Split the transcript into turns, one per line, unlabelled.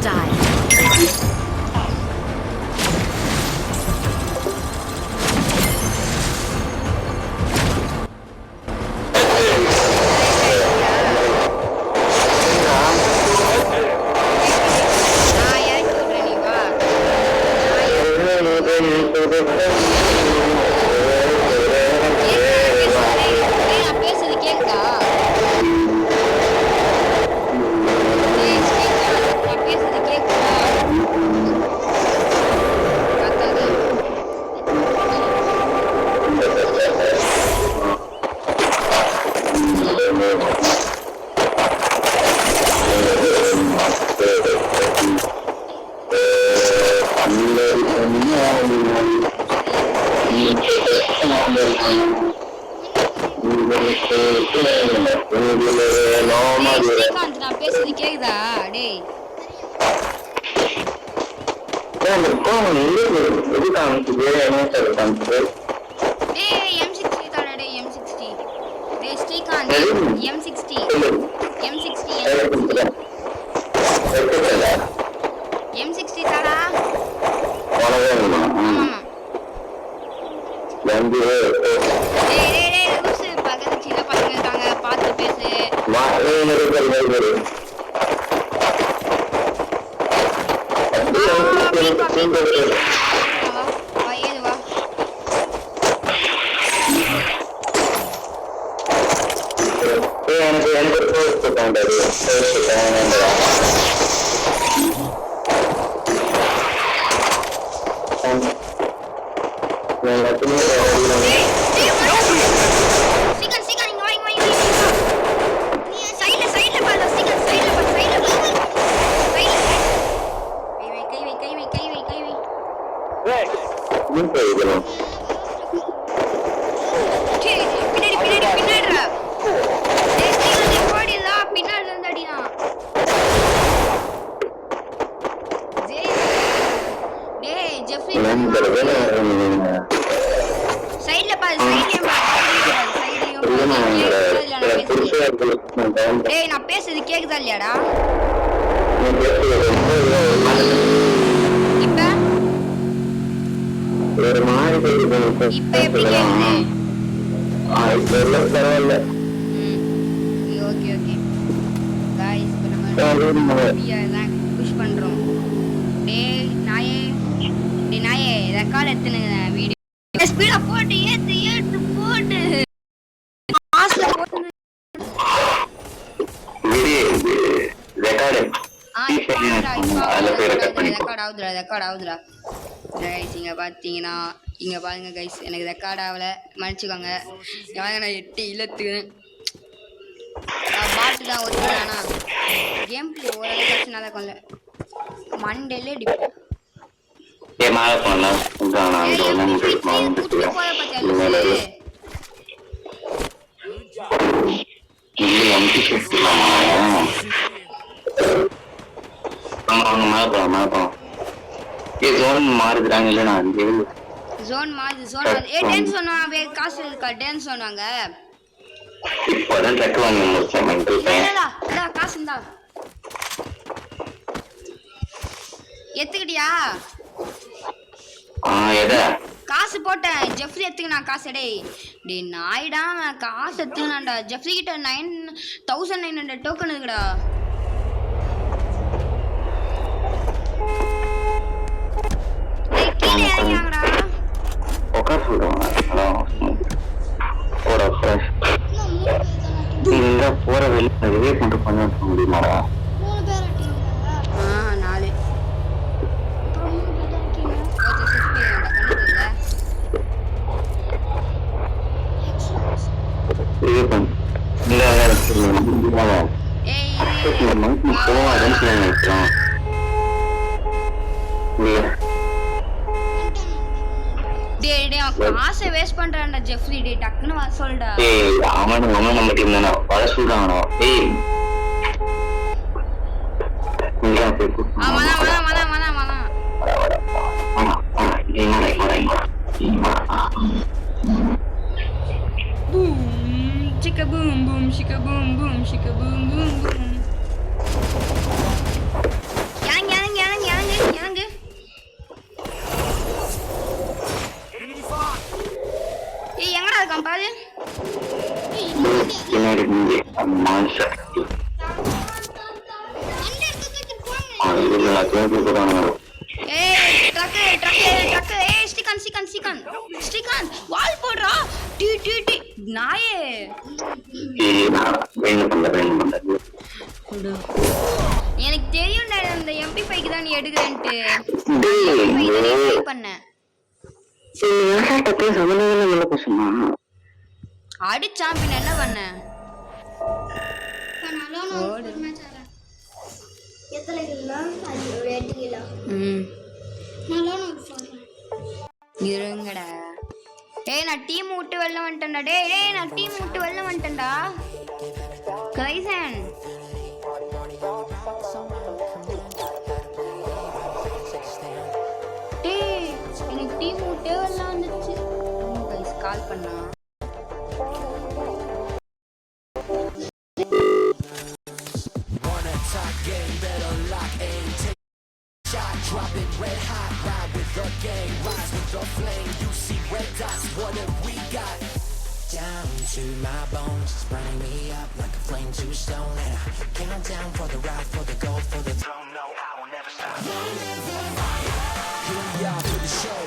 Hostile. நான் பேசுறது கேக்குதா டேய் டேய் M60 தாடா டேய் M60 டேய் ஸ்ரீகாந்த் M60 M60 தாடா டேய் லூசு பக்கத்துல சின்ன பசங்க இருக்காங்க பார்த்து பேசு டேய் நான் பேசுறது கேக்குதா இல்லையாடா இப்ப ஒரு மாதிரி இப்ப எப்படி கேக்குது பரவாயில்ல ஓகே ஓகே गाइस இப்ப நம்ம எல்லாம் புஷ் பண்றோம் டேய் நாயே ரெக்கார்ட் எடுத்துங்க வீடியோ ஸ்பீடா போடு ஏத்து போடு பாஸ்ல போடு ரெக்கார்ட் ஆகுதுடா கைஸ் இங்க பாருங்க கைஸ் எனக்கு ரெக்கார்ட் ஆகல மன்னிச்சுக்கோங்க நான் 8 இழுத்துக்கிறேன் பாட்டு தான் ஒத்துக்கிறானா கேம் பிளே ஓரளவுக்கு நல்லா கொள்ள மண்டேலே டிப்
மாலை பண்ணலாம் மாறுதுறாங்க இல்ல நான்
ஜோன் ஏ டான்ஸ் சொன்னாங்க காசு இருக்கா டான்ஸ் சொன்னாங்க
இப்போதான் ட்ரக் வாங்கி முடிச்சேன்
இல்லடா காசு இருந்தா எத்துக்கிட்டியா காசு போட்டேன் ஜெஃப்ரி எடுத்துக்க நான் காசு டேய் நாய்டா நான் காசு எடுத்துக்கணாண்டா ஜெஃப்ரி கிட்ட 9900 டோக்கன் இருக்குடா டேய் கீழே இறங்கியாங்கடா
உட்கார சொல்லுவாங்க இல்ல போற வெளியே ரிவே கொண்டு பண்ண முடியுமாடா
4
ரிவே பண்ண
காசை வேஸ்ட் பண்றான்டா ஜெஃப்ரி டே டக்குன்னு வர சொல்டா
அவன் நம்ம டீம் தான வர சொல்றானோ
Chicka boom boom, chicka boom boom, chicka boom boom boom. Yang இருக்கான் பாரு.
பின்னாடி மான்ஸ்டர் இது எல்லாத்தையும் கூப்பிடுறாங்க.
ஏய் ட்ரக் ஏய் ஸ்ரீகாந்த் வால் போடுறா. டி நாயே. எனக்கு தெரியும் அந்த MP5 தான் நீ எடுக்கிறேன்ட்டு. MP5 பண்ணேன். அடிச்சான் பின்ன என்ன பண்ண? இருங்கடா. ஏய் நான் டீம் விட்டு வெளில வந்துட்டேன்டா. டேய் நான் டீம் விட்டு வெளில வந்துட்டேன்டா. கைசன் டேய் எனக்கு டீம் விட்டு வெளில வந்துச்சு. கைஸ் கால் பண்ணா.
Drop it red hot, ride with the gang, rise with the flame. You see red dots, what have we got? Down to my bones, it's burning me up like a flame to stone. And I count down for the ride, for the gold, for the throne. No, I will never stop. Here we are for the show.